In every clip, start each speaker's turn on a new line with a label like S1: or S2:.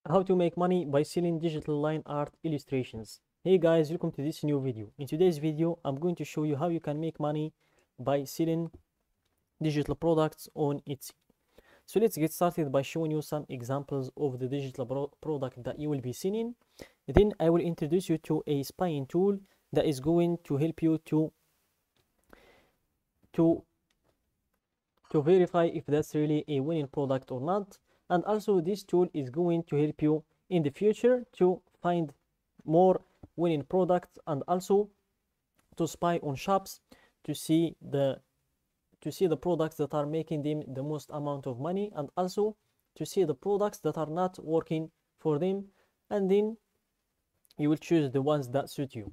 S1: How to make money by selling digital line art illustrations. Hey guys, welcome to this new video. In today's video, I'm going to show you how you can make money by selling digital products on Etsy. So let's get started by showing you some examples of the digital product that you will be selling. Then I will introduce you to a spying tool that is going to help you to verify if that's really a winning product or not. And also this tool is going to help you in the future to find more winning products, and also to spy on shops to see the products that are making them the most amount of money, and also to see the products that are not working for them, and then you will choose the ones that suit you.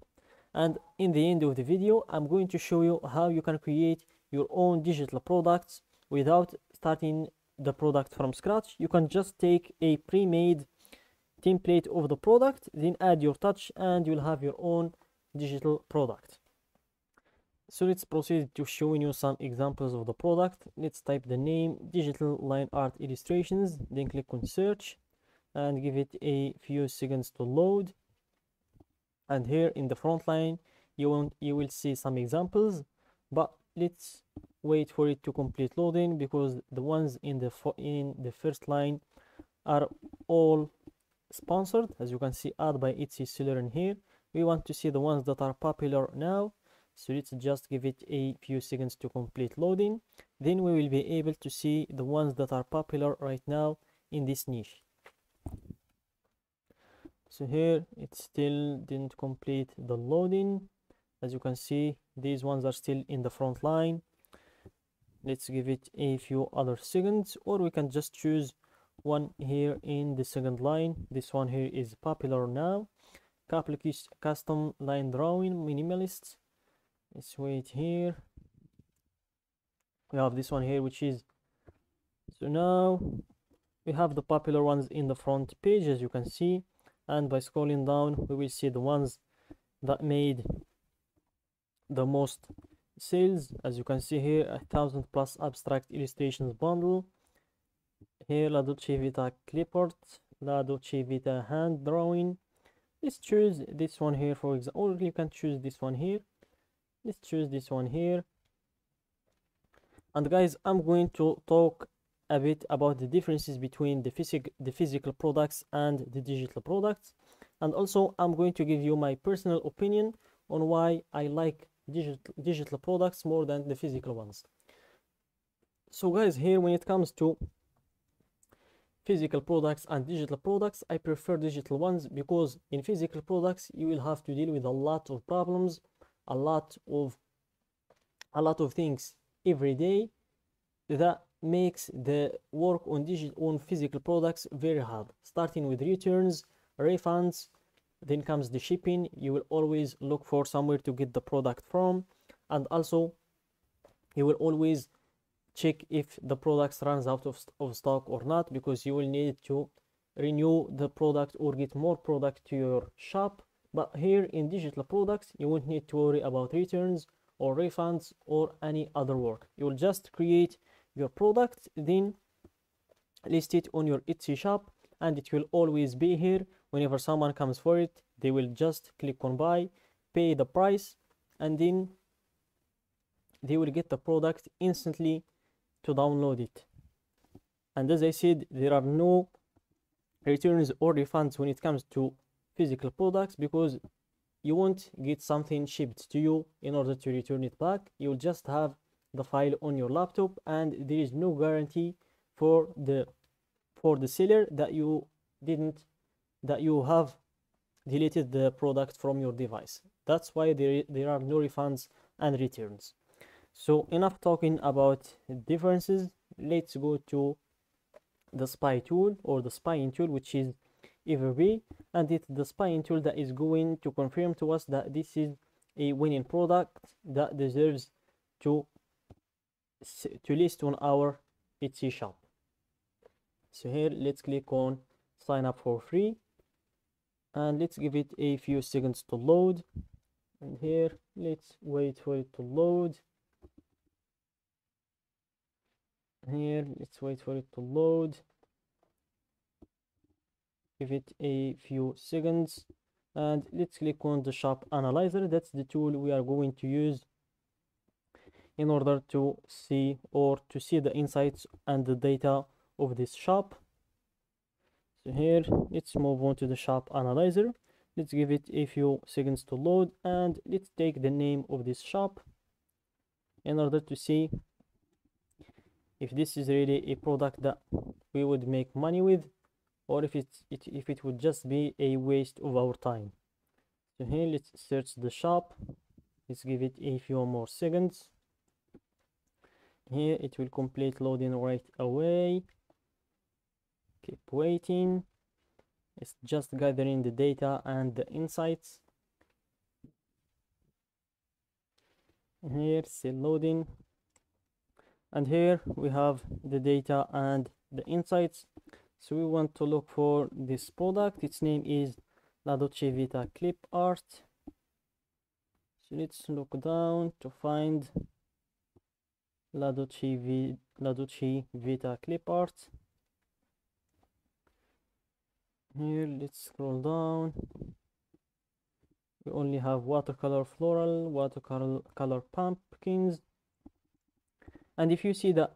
S1: And in the end of the video, I'm going to show you how you can create your own digital products without starting the product from scratch. You can just take a pre-made template of the product, then add your touch, and you'll have your own digital product. So let's proceed to showing you some examples of the product. Let's type the name digital line art illustrations, then click on search and give it a few seconds to load. And here in the front line you will see some examples, but let's wait for it to complete loading, because the ones in the first line are all sponsored. As you can see, add by Etsy seller in here. We want to see the ones that are popular now, so let's just give it a few seconds to complete loading. Then we will be able to see the ones that are popular right now in this niche. So here it still didn't complete the loading. As you can see, these ones are still in the front line. Let's give it a few other seconds, or we can just choose one here in the second line. This one here is popular now. Custom line drawing minimalist. Let's wait here. We have this one here, which is, so now we have the popular ones in the front page, as you can see, and by scrolling down we will see the ones that made the most sales. As you can see here, 1,000+ abstract illustrations bundle. Here La Dolce Vita clipart, La Dolce Vita hand drawing. Let's choose this one here, for example, or you can choose this one here. Let's choose this one here. And guys, I'm going to talk a bit about the differences between the physical products and the digital products, and also I'm going to give you my personal opinion on why I like digital products more than the physical ones. So guys, here when it comes to physical products and digital products, I prefer digital ones, because in physical products you will have to deal with a lot of problems, a lot of things every day that makes the work on physical products very hard, starting with returns, refunds, then comes the shipping. You will always look for somewhere to get the product from, and also you will always check if the product runs out of stock or not, because you will need to renew the product or get more product to your shop. But here in digital products, you won't need to worry about returns or refunds or any other work. You will just create your product, then list it on your Etsy shop, and it will always be here. Whenever someone comes for it, they will just click on buy, pay the price, and then they will get the product instantly to download it. And as I said, there are no returns or refunds when it comes to physical products, because you won't get something shipped to you in order to return it back. You'll just have the file on your laptop, and there is no guarantee for the seller that you have deleted the product from your device. That's why there are no refunds and returns. So enough talking about differences. Let's go to the spy tool, or the spying tool, which is Everbee, and it's the spying tool that is going to confirm to us that this is a winning product that deserves to list on our Etsy shop. So here let's click on sign up for free, and let's give it a few seconds to load. And here let's wait for it to load. Here let's wait for it to load. give it a few seconds, and let's click on the shop analyzer. That's the tool we are going to use in order to see the insights and the data of this shop. So here, let's move on to the shop analyzer. Let's give it a few seconds to load, and let's take the name of this shop in order to see if this is really a product that we would make money with, or if it would just be a waste of our time. So here, let's search the shop. Let's give it a few more seconds. Here it will complete loading right away. Keep waiting. It's just gathering the data and the insights. Here, still loading. And here we have the data and the insights. So we want to look for this product. Its name is La Dolce Vita Clip Art. So let's look down to find La Dolce Vita Clip Art. Here, let's scroll down. We only have watercolor floral, watercolor pumpkins. And if you see that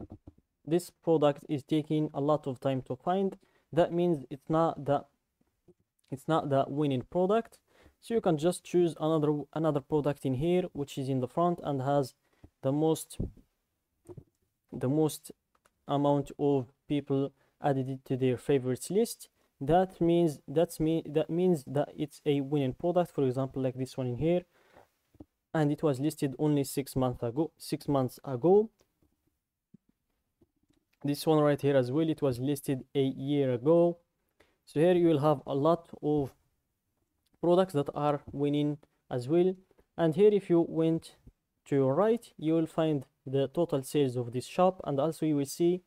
S1: this product is taking a lot of time to find, that means it's not the winning product. So you can just choose another product in here, which is in the front and has the most amount of people added it to their favorites list. That means that it's a winning product. For example, like this one in here, and it was listed only 6 months ago. This one right here as well, it was listed a year ago. So here you will have a lot of products that are winning as well. And here, if you went to your right, you will find the total sales of this shop, and also you will see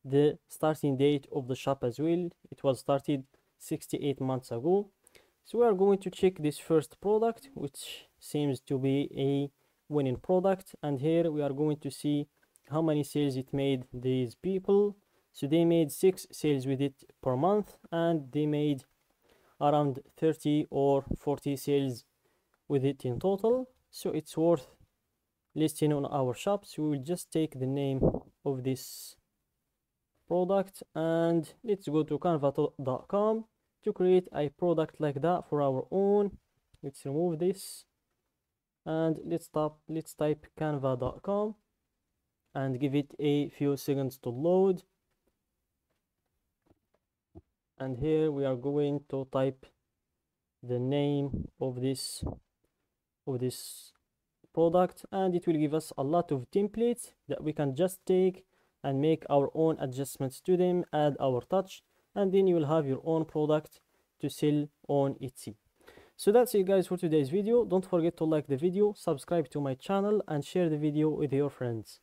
S1: the starting date of the shop as well. It was started 68 months ago. So we are going to check this first product, which seems to be a winning product, and here we are going to see how many sales it made these people. So they made 6 sales with it per month, and they made around 30 or 40 sales with it in total. So it's worth listing on our shop. So we will just take the name of this product, and let's go to canva.com to create a product like that for our own. Let's remove this, and let's type canva.com and give it a few seconds to load. And here we are going to type the name of this product, and it will give us a lot of templates that we can just take and make our own adjustments to them, add our touch, and then you will have your own product to sell on Etsy. So that's it, guys, for today's video. Don't forget to like the video, subscribe to my channel, and share the video with your friends.